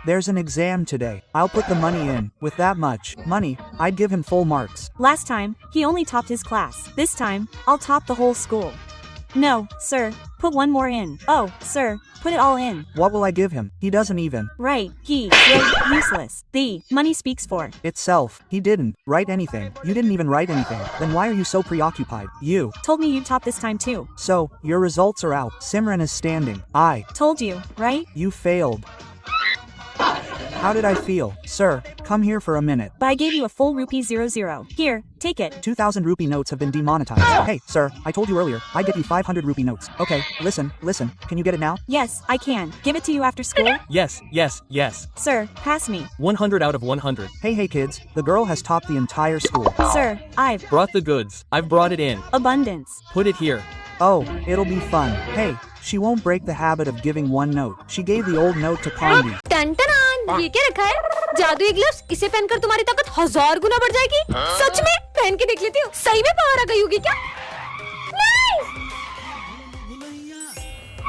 There's an exam today. I'll put the money in. With that much money, I'd give him full marks. Last time, he only topped his class. This time, I'll top the whole school. No, sir, put one more in. Oh, sir, put it all in. What will I give him? He doesn't even. Right, useless. The money speaks for itself. He didn't write anything. You didn't even write anything. Then why are you so preoccupied? You told me you'd top this time too. So, your results are out. Simran is standing. I told you, right? You failed. How did I feel? Sir, come here for a minute. But I gave you a full rupee 00. Here, take it. 2,000 rupee notes have been demonetized. Hey, sir, I told you earlier, I'd get you 500 rupee notes. Okay, listen. Can you get it now? Yes, I can. Give it to you after school? Yes. Sir, pass me. 100 out of 100. Hey kids, the girl has topped the entire school. Sir, I've Brought the goods. I've brought it in. abundance. Put it here. Oh, it'll be fun. Hey, she won't break the habit of giving one note. She gave the old note to Condi. टन ये क्या रखा है? जादुई gloves, इसे पहनकर तुम्हारी ताकत 1000 गुना बढ़ जाएगी। सच में पहन के देख लेती हूँ, सही में पावर आ गई होगी क्या? नहीं।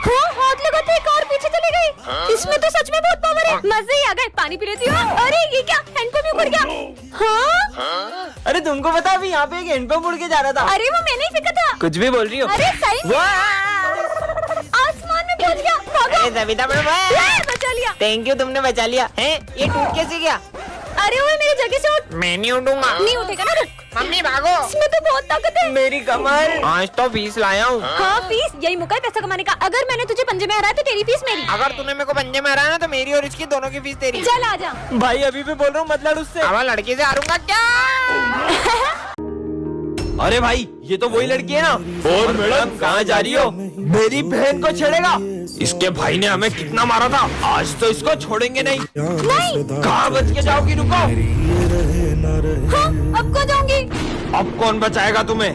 हाँ, हाथ लगाते एक और पीछे चली गई। इसमें तो सच में बहुत पावर है। मजे ही आ गए। पानी पी लेती हूँ। अरे ये क्या? हैंडपंप ही उड़ गया। हाँ? अरे तुमको पता अभी यहाँ पे एक हैंडपंप उड़ के जा रहा था। अरे वो मैंने ही फेंका था। कुछ भी बोल रही हो? अरे सही में। आसमान में पहुँच गया। भागो। सविता बचा लिया। थैंक यू, तुमने बचा लिया। हैं? ये टूट कैसे गया? अरे वो मेरी जगह से उठ। मैं नहीं उठूंगा। नहीं उठेगा ना, रुक। मम्मी भागो। इसमें तो बहुत ताकत है। मेरी कमर। आज तो फीस लाया हूँ। हाँ, फीस यही मौका है पैसा कमाने का। अगर मैंने तुझे पंजे में हराया तो तेरी फीस मेरी। अगर तूने मेरे को पंजे में हराया ना तो मेरी और इसकी दोनों की फीस तेरी। चल आजा। भाई अभी भी बोल रहा हूँ, मत लड़ उससे। अब लड़की से हारूंगा क्या? अरे भाई ये तो वही लड़की है ना। और मैडम कहाँ जा रही हो? मेरी बहन को छेड़ेगा? इसके भाई ने हमें कितना मारा था, आज तो इसको छोड़ेंगे नहीं। कहाँ बच के जाओगी? रुको। हाँ, अब को जाऊंगी। अब कौन बचाएगा तुम्हें?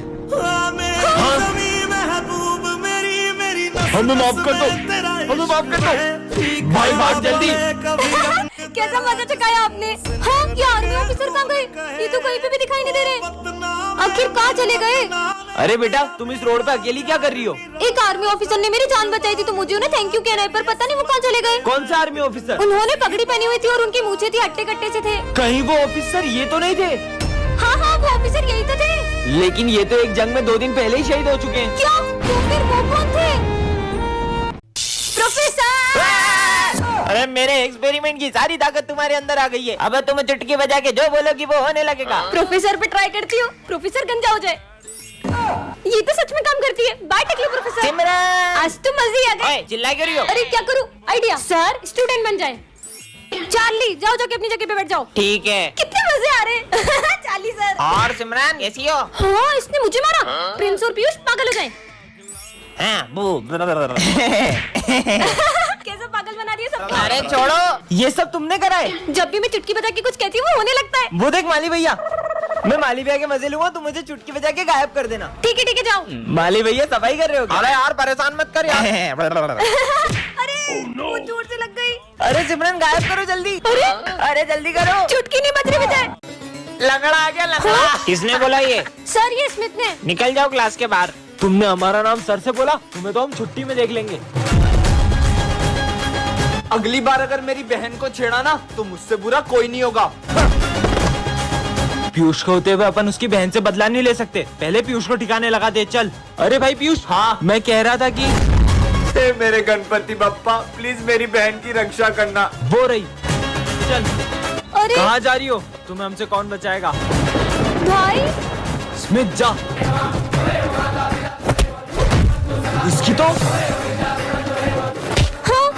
हमें माफ कर दो, हमें माफ कर दो। भाई भाग जल्दी। कैसा मजा चकाया आपने। हाँ, ये आर्मी ऑफिसर कहाँ गए? ये तो कहीं पे भी दिखाई नहीं दे रहे। आखिर कहाँ चले गए? अरे बेटा तुम इस रोड पे अकेली क्या कर रही हो? एक आर्मी ऑफिसर ने मेरी जान बचाई थी तो मुझे उन्हें थैंक यू कहना है, पर पता नहीं वो कहाँ चले गए। कौन सा आर्मी ऑफिसर? उन्होंने पगड़ी पहनी हुई थी और उनकी मूछें थी हट्टे कट्टे से थे। कहीं वो ऑफिसर ये तो नहीं थे? हाँ, वो ऑफिसर यही तो थे। लेकिन ये तो एक जंग में 2 दिन पहले ही शहीद हो चुके हैं। क्या? तो फिर वो कौन थे? प्रोफेसर! अरे मेरे एक्सपेरिमेंट की सारी ताकत तुम्हारे अंदर आ गई है। अब तुम चुटकी बजा के जो बोलोगी वो होने लगेगा। प्रोफेसर पे ट्राई करती हूँ, प्रोफेसर गंजा हो जाए। ये तो सच में काम करती है। बाय टेक्लो प्रोफेसर। सिमरन! आज तो मजे ही आ गए। चिल्ला क्यों रही हो? अरे क्या करूँ? आइडिया। सर स्टूडेंट बन जाए। चार्ली जाओ जाके अपनी जगह पे बैठ जाओ। ठीक है। कितने मजे आ रहे हैं। Charlie sir. और सिमरन कैसी हो? हाँ, इसने मुझे मारा। प्रिंस और पीयूष पागल हो जाए। हाँ, कैसा पागल बना दिया सबको। अरे छोड़ो, ये सब तुमने करा है। जब भी मैं चुटकी बजा के कुछ कहती हूँ वो होने लगता है। वो देख माली भैया, मैं माली भैया के मजे लूंगा, तुम मुझे चुटकी बजा के गायब कर देना। ठीक है जाओ। माली भैया सफाई कर रहे हो? अरे यार परेशान मत कर यार। अरे वो जोर से लग गई। अरे सिमरन गायब करो जल्दी। अरे जल्दी करो। चुटकी नहीं बज रही बजाए। लंगड़ा आ गया, लंगड़ा। किसने बोला ये? सर ये स्मिथ ने। निकल जाओ क्लास के बाहर। तुमने हमारा नाम सर से बोला, तुम्हें तो हम छुट्टी में देख लेंगे। अगली बार अगर मेरी बहन को छेड़ा ना तो मुझसे बुरा कोई नहीं होगा। पीयूष को होते हुए अपन उसकी बहन से बदला नहीं ले सकते। पहले पीयूष को ठिकाने लगा दे। चल। अरे भाई पीयूष। हाँ, मैं कह रहा था कि मेरे गणपति बप्पा प्लीज मेरी बहन की रक्षा करना। वो रही। चल। अरे कहाँ जा रही हो? तुम्हें हमसे कौन बचाएगा? भाई स्मिथ जा। इसकी तो हाँ।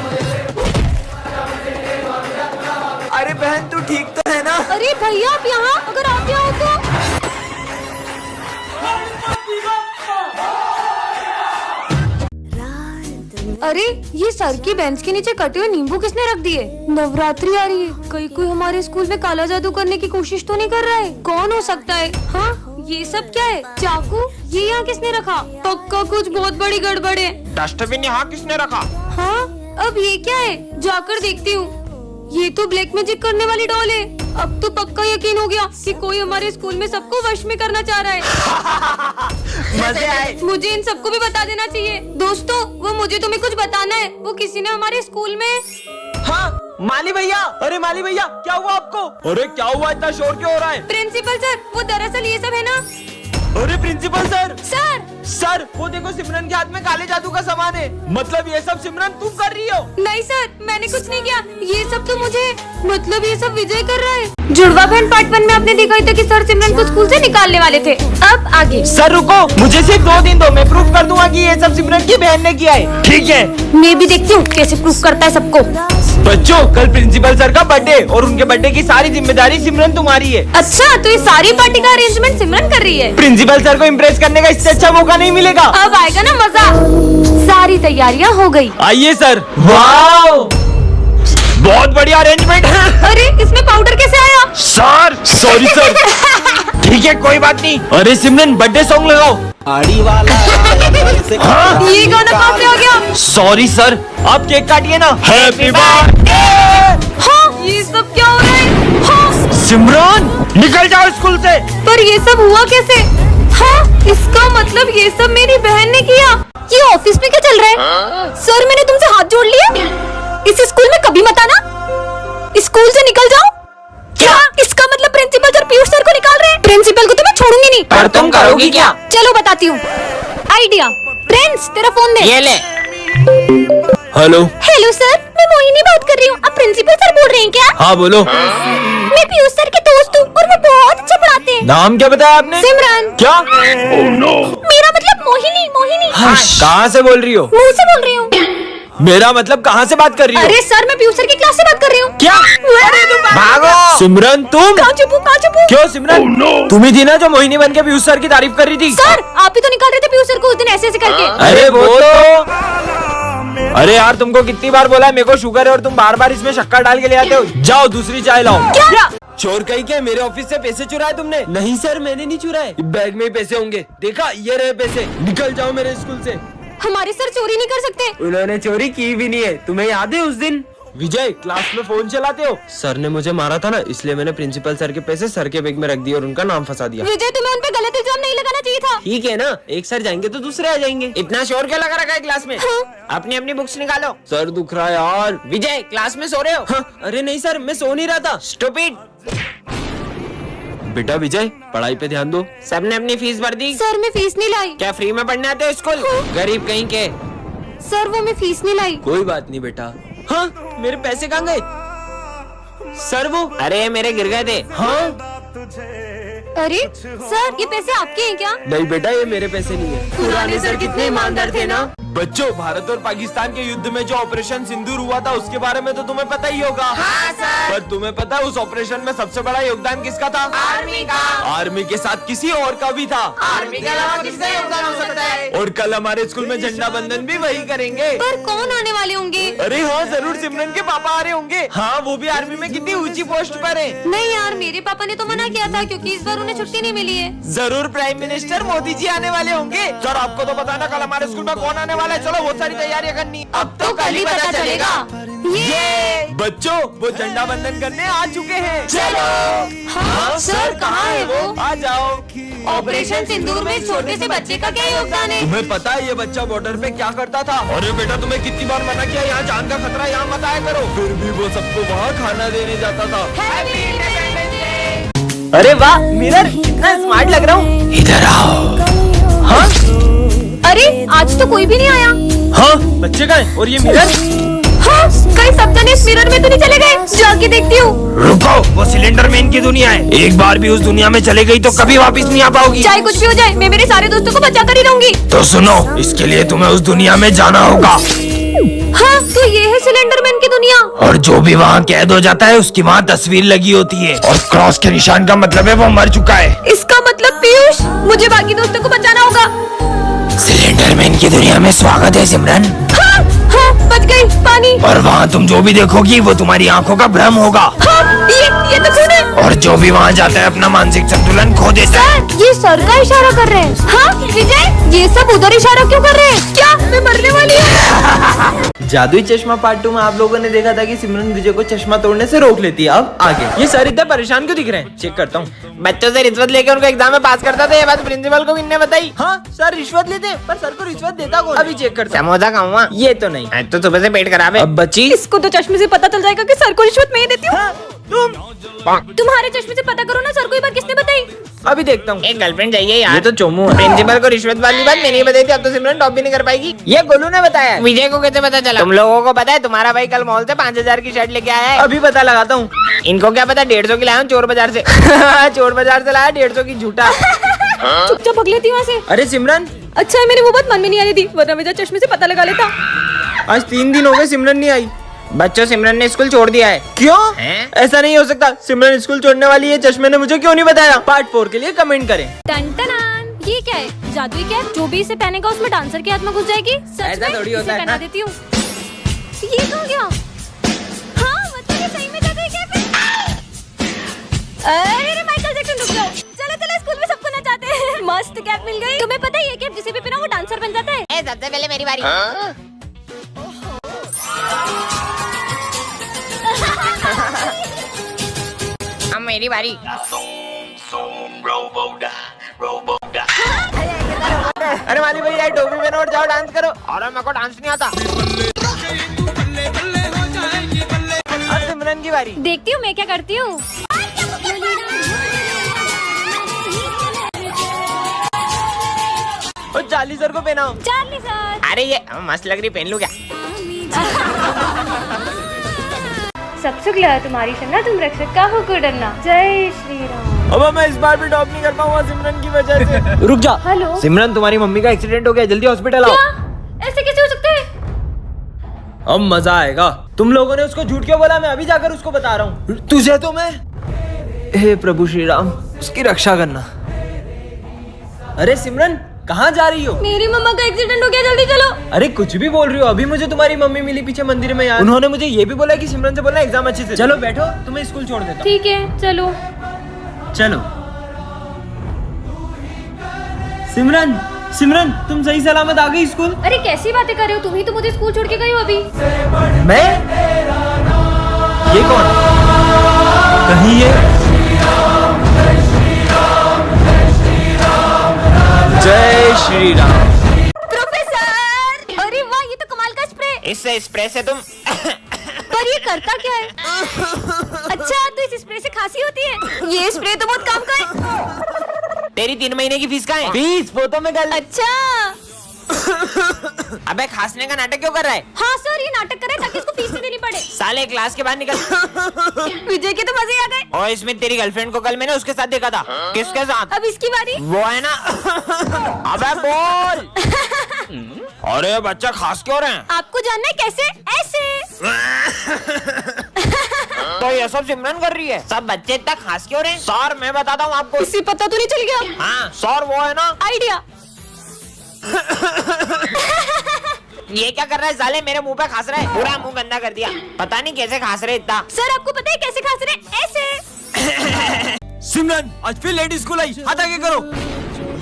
अरे बहन तू ठीक तो है ना? अरे भैया आप यहाँ, अगर आप यहाँ हो तो। अरे ये सर की बेंच के नीचे कटे हुए नींबू किसने रख दिए? नवरात्रि आ रही है, कहीं कोई हमारे स्कूल में काला जादू करने की कोशिश तो नहीं कर रहा है? कौन हो सकता है? हाँ, ये सब क्या है? चाकू? ये यहाँ किसने रखा? पक्का कुछ बहुत बड़ी गड़बड़ है। डस्टबिन यहाँ किसने रखा? हाँ, अब ये क्या है? जाकर देखती हूँ। ये तो ब्लैक मैजिक करने वाली डॉल है। अब तो पक्का यकीन हो गया कि कोई हमारे स्कूल में सबको वश में करना चाह रहा है। मजे आए। मुझे इन सबको भी बता देना चाहिए। दोस्तों, वो मुझे तुम्हें कुछ बताना है। वो किसी ने हमारे स्कूल में। हाँ माली भैया, अरे माली भैया क्या हुआ आपको? अरे क्या हुआ, इतना शोर क्यों हो रहा है? प्रिंसिपल सर, वो दरअसल ये सब है ना। अरे प्रिंसिपल सर, सर वो देखो सिमरन के हाथ में काले जादू का सामान है। मतलब ये सब सिमरन तुम कर रही हो? नहीं सर, मैंने कुछ नहीं किया। ये सब तो मुझे, मतलब ये सब विजय कर रहा है। जुड़वा बहन पार्ट 1 में आपने देखा था कि सर सिमरन को स्कूल से निकालने वाले थे। अब आगे। सर रुको, मुझे सिर्फ 2 दिन दो, मैं प्रूफ कर दूंगा कि ये सब सिमरन की बहन ने किया है। ठीक है, मैं भी देखती हूँ कैसे प्रूफ करता है सबको। बच्चों कल प्रिंसिपल सर का बर्थडे और उनके बर्थडे की सारी जिम्मेदारी सिमरन तुम्हारी है। अच्छा, तो ये सारी पार्टी का अरेंजमेंट सिमरन कर रही है। प्रिंसिपल सर को इम्प्रेस करने का इससे अच्छा मौका नहीं मिलेगा। अब आएगा ना मजा। सारी तैयारियां हो गई। आइए सर। वाह, बहुत बढ़िया अरेंजमेंट है। अरे इसमें पाउडर कैसे आया? Sir sorry sir. ठीक है कोई बात नहीं। अरे सिमरन बर्थडे सॉन्ग लगाओ। आड़ी वाला हाँ? ये गाना कहाँ से आ गया? सॉरी सर, आप केक काटिए ना। Happy birthday. हाँ, ये सब क्या हो रहा है? हाँ, सिमरन निकल जाओ स्कूल से। पर ये सब हुआ कैसे? हाँ, इसका मतलब ये सब मेरी बहन ने किया। ये ऑफिस में क्या चल रहा है? सर मैंने तुमसे हाथ जोड़ लिया। इस स्कूल में कभी मत आना। स्कूल से निकल जाओ। क्या इसका मतलब प्रिंसिपल सर पीयूष सर को निकाल रहे हैं? प्रिंसिपल को तो मैं छोड़ूंगी नहीं। पर तुम करोगी क्या? चलो बताती हूँ आइडिया। प्रिंस तेरा फोन दे। ये ले। हेलो। हेलो सर, मैं मोहिनी बात कर रही हूँ। आप प्रिंसिपल सर बोल रहे हैं क्या? हाँ बोलो। मैं पीयूष सर के दोस्त हूँ और वो बहुत अच्छा पढ़ाते हैं। नाम क्या बताया आपने? सिमरन। क्या? मेरा मतलब मोहिनी। मोहिनी कहाँ से बोल रही हो? मुंह से बोल रही हूँ। मेरा मतलब कहाँ से बात कर रही हो? अरे सर, मैं पीयूष सर की क्लास से बात कर रही हूँ। क्या? भागो। सिमरन तुम? कहाँ छुपू? क्यों सिमरन? तुम ही थी ना जो मोहिनी बन के पीयूष सर की तारीफ कर रही थी? सर आप ही तो निकाल रहे थे पीयूष सर को उस दिन ऐसे ऐसे करके। अरे वो तो, अरे यार तुमको कितनी बार बोला है मेरे को शुगर है और तुम बार बार इसमें शक्कर डाल के ले आते हो। जाओ दूसरी चाय लाओ। क्या? चोर कहीं क्या मेरे ऑफिस से पैसे चुराए तुमने? नहीं सर मैंने नहीं चुराए, बैग में ही पैसे होंगे। देखा ये रहे पैसे, निकल जाओ मेरे स्कूल से। हमारे सर चोरी नहीं कर सकते। उन्होंने चोरी की भी नहीं है, तुम्हें याद है उस दिन? विजय क्लास में फोन चलाते हो? सर ने मुझे मारा था ना, इसलिए मैंने प्रिंसिपल सर के पैसे सर के बैग में रख दिए और उनका नाम फंसा दिया। विजय तुम्हें उन पे गलत इल्जाम नहीं लगाना चाहिए था। ठीक है ना, एक सर जाएंगे तो दूसरे आ जाएंगे। इतना शोर क्या लगा रखा है क्लास में? अपनी अपनी बुक्स निकालो। सर दुख रहा है यार। विजय क्लास में सो रहे हो? हाँ, अरे नहीं सर मैं सो नहीं रहा था। स्टूपिड। बेटा विजय पढ़ाई पे ध्यान दो। सबने अपनी फीस भर दी? सर मैं फीस नहीं लाई। क्या फ्री में पढ़ने आते हो स्कूल? गरीब कहीं के। सर वो मैं फीस नहीं लाई। कोई बात नहीं बेटा। हाँ मेरे पैसे कहाँ गए? सर वो, अरे मेरे गिर गए थे। हाँ अरे सर ये पैसे आपके हैं क्या? नहीं बेटा ये मेरे पैसे नहीं है। पुराने सर कितने ईमानदार थे ना। बच्चों भारत और पाकिस्तान के युद्ध में जो ऑपरेशन सिंदूर हुआ था उसके बारे में तो तुम्हें पता ही होगा। हाँ, सर। पर तुम्हें पता है उस ऑपरेशन में सबसे बड़ा योगदान किसका था? आर्मी का। आर्मी के साथ किसी और का भी था। आर्मी के अलावा किसका योगदान हो सकता है? और कल हमारे स्कूल में झंडा बंधन भी वही करेंगे। पर कौन आने वाले होंगे? अरे हाँ जरूर, सिमरन के पापा आ रहे होंगे। हाँ वो भी आर्मी में कितनी ऊंची पोस्ट पर है। नहीं यार, मेरे पापा ने तो मना किया था क्योंकि इस बार उन्हें छुट्टी नहीं मिली है। जरूर प्राइम मिनिस्टर मोदी जी आने वाले होंगे। सर आपको तो पता ना कल हमारे स्कूल में कौन आने वाला है। चलो बहुत सारी तैयारियां करनी। अब तो कल ही पता चलेगा। ये बच्चों वो झंडा बंधन करने आ चुके हैं। चलो। हाँ सर कहाँ है वो? आ जाओ। ऑपरेशन सिंदूर में इस छोटे से बच्चे का क्या योगदान है? तुम्हें पता है ये बच्चा बॉर्डर पे क्या करता था? अरे बेटा तुम्हें कितनी बार मना किया यहाँ जान का खतरा, यहाँ मत आया करो। फिर भी वो सबको वहाँ खाना देने जाता था। अरे वाह मिरर, कितना स्मार्ट लग रहा हूँ। इधर आओ। हाँ अरे आज तो कोई भी नहीं आया। हाँ बच्चे कहाँ हैं? और ये मिरर? हाँ कहीं सब जने इस मिरर में तो नहीं चले गए? जाके देखती हूँ। रुको, वो सिलेंडर मैन की दुनिया है, एक बार भी उस दुनिया में चले गई तो कभी वापस नहीं आ पाओगी। चाहे कुछ भी हो जाए मैं मेरे सारे दोस्तों को बचा कर ही रहूंगी। तो सुनो, इसके लिए तुम्हें उस दुनिया में जाना होगा। हाँ तो ये है सिलेंडर मैन की दुनिया। और जो भी वहाँ कैद हो जाता है उसकी वहाँ तस्वीर लगी होती है और क्रॉस के निशान का मतलब है वो मर चुका है। इसका मतलब पीयूष, मुझे बाकी दोस्तों को बचाना होगा। सिलेंडर मैन की दुनिया में स्वागत है सिमरन। हाँ हाँ बच गई। पानी। और वहाँ तुम जो भी देखोगी वो तुम्हारी आंखों का भ्रम होगा। हाँ ये तो खून है। और जो भी वहाँ जाता है अपना मानसिक संतुलन खो देता है। सर ये सर का इशारा कर रहे हैं। हाँ विजय ये सब उधर इशारा क्यों कर रहे हैं? क्या मैं मरने वाली हूँ? जादुई चश्मा पार्ट 2 में आप लोगों ने देखा था कि सिमरन विजय को चश्मा तोड़ने से रोक लेती है। अब आगे ये सर इतना परेशान क्यों दिख रहे हैं? चेक करता हूँ। बच्चों से रिश्वत लेके उनको एग्जाम में पास करता था, ये बात प्रिंसिपल को किसने बताई? हाँ सर रिश्वत लेते, पर सर को रिश्वत देता कौन? अभी चेक करता। समोसा खाऊंगा? ये तो नहीं, आज तो सुबह से पेट खराब है। अब बच्ची, इसको तो चश्मे से पता चल जाएगा कि सर को रिश्वत मैं ही देती हूँ। तुम्हारे चश्मे से पता करो ना, सर को ये बात किसने बताई? अभी देखता हूँ। एक गर्लफ्रेंड चाहिए यार, ये तो चोमू है। प्रिंसिपल को रिश्वत वाली बात मैंने ही बताई थी, अब तो सिमरन टॉप भी नहीं कर पाएगी। ये गोलू ने बताया। विजय को कैसे पता चला? तुम लोगों को पता है तुम्हारा भाई कल मॉल से 5000 की शर्ट लेके आया है। अभी पता लगाता हूँ। इनको क्या पता 150 की लाया हूँ चोर बाजार से। चोर बाजार से लाया 150 की झूठा। चुपचाप भग लेती वहाँ से। अरे सिमरन, अच्छा है मेरी वो बात मन में नहीं आ रही थी, वरना मेरा चश्मे से पता लगा लेता। आज 3 दिन हो गए सिमरन नहीं आई। बच्चों सिमरन ने स्कूल छोड़ दिया है। क्यों? ऐसा नहीं हो सकता, सिमरन स्कूल छोड़ने वाली है, चश्मे ने मुझे क्यों नहीं बताया? पार्ट 4 के लिए कमेंट करें। टन-टनान, ये क्या है? जादुई कैप? जो भी इसे पहनेगा उसमें डांसर की आत्मा घुस जाएगी। ऐसा थोड़ी होता है। पहना देती हूँ। ये कहाँ गया? हाँ मतलब ये सही में जादुई कैप है। अरे माइकल जैक्सन रुक जाओ। चलो चलो स्कूल में सबको नचाते हैं। मस्त कैप मिल गई। तुम्हें पता है ये कैप जिसे भी पहना वो डांसर बन जाता है। सबसे पहले मेरी बारी। अब मेरी बारी। अरे माली भैया टोपी पहनो और जाओ डांस करो। अरे मेरे को डांस नहीं आता। अब सिमरन की बारी। देखती हूँ मैं क्या करती हूँ। चार्ली सर को पहनाओ। Charlie sir. अरे ये मस्त लग रही, पहन लूं क्या? सब सुख लगा तुम्हारी शन्ना, तुम रक्षक का हो को डरना। जय श्री राम। अब मैं इस बार भी टॉप नहीं कर पाऊंगा सिमरन की वजह से। रुक जा। हेलो सिमरन, तुम्हारी मम्मी का एक्सीडेंट हो गया, जल्दी हॉस्पिटल आओ। क्या? ऐसे कैसे हो सकता है? अब मजा आएगा। तुम लोगों ने उसको झूठ क्यों बोला? मैं अभी जाकर उसको बता रहा हूँ। तुझे तो मैं, हे प्रभु श्री राम, उसकी रक्षा करना। अरे सिमरन, कहाँ जा रही हो? मेरी मम्मा का एक्सीडेंट हो गया, जल्दी चलो। अरे कुछ भी बोल रही हो? अभी मुझे तुम्हारी मम्मी मिली पीछे मंदिर में यार। उन्होंने मुझे ये भी बोला कि सिमरन से बोलना एग्जाम अच्छे से। चलो बैठो, तुम्हें स्कूल छोड़ देता हूँ। ठीक है चलो। चलो सिमरन, सिमरन तुम सही सलामत आ गई स्कूल? अरे कैसी बातें कर रहे हो? तुम ही तो मुझे स्कूल छोड़ के गई हो अभी। मैं? ये कौन? कहीं ये जय श्री राम। प्रोफेसर! अरे वाह, ये तो कमाल का स्प्रे। इससे स्प्रे से तुम पर ये करता क्या है? अच्छा तो इस स्प्रे से खांसी होती है? ये स्प्रे तो बहुत काम का है। तेरी 3 महीने की फीस कहाँ है? फीस फोटो में कर। अच्छा अबे खांसने का नाटक क्यों कर रहा है? हाँ सर, ये नाटक करे ताकि इसको फीस नहीं देनी पड़े। साले क्लास के बाहर निकल। विजय के तो मजे आ गए। और इसमें तेरी गर्लफ्रेंड को कल मैंने उसके साथ देखा था। किसके साथ? अब इसकी बारी। वो है ना। अबे बोल। अरे बच्चा खास क्यों रहे हैं? आपको जानना है कैसे? ऐसे। तो ये सब सिमरन कर रही है। सब बच्चे इतना खास क्यों रहे हैं? सर मैं बताता हूँ आपको। इसे पता तो नहीं चल गया? हाँ सर, वो है ना आइडिया। ये क्या कर रहा है साले? मेरे मुंह पे खास रहा है, पूरा मुंह गंदा कर दिया। पता नहीं कैसे खास रहे इतना। सर आपको पता है कैसे खास रहे? ऐसे। सिमरन आज फिर लेट स्कूल आई, हाथ आगे करो।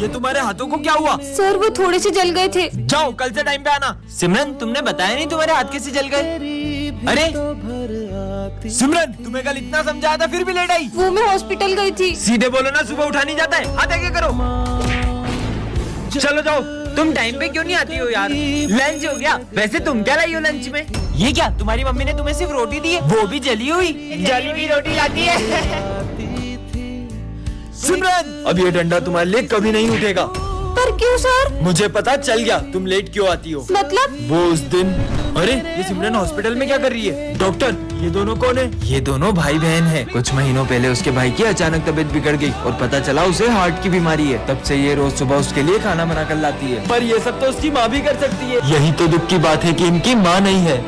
ये तुम्हारे हाथों को क्या हुआ? सर वो थोड़े से जल गए थे। जाओ कल से टाइम पे आना। सिमरन तुमने बताया नहीं तुम्हारे हाथ कैसे जल गए? अरे सिमरन, तुम्हें कल इतना समझाया था फिर भी लेट आई। वो मैं हॉस्पिटल गई थी। सीधे बोलो ना, सुबह उठा नहीं जाता है। हाथ आगे करो। चलो जाओ। तुम टाइम पे क्यों नहीं आती हो यार? लंच हो गया। वैसे तुम क्या लाई हो लंच में? ये क्या, तुम्हारी मम्मी ने तुम्हें सिर्फ रोटी दी है, वो भी जली हुई? जली हुई रोटी लाती है। सिमरन अब ये डंडा तुम्हारे लिए कभी नहीं उठेगा। पर क्यों सर? मुझे पता चल गया तुम लेट क्यों आती हो। मतलब? वो उस दिन। अरे ये सिमरन हॉस्पिटल में क्या कर रही है? डॉक्टर ये दोनों कौन है? ये दोनों भाई बहन हैं। कुछ महीनों पहले उसके भाई की अचानक तबीयत बिगड़ गई और पता चला उसे हार्ट की बीमारी है। तब से ये रोज सुबह उसके लिए खाना बना कर लाती है। पर ये सब तो उसकी माँ भी कर सकती है। यही तो दुख की बात है कि इनकी माँ नहीं है।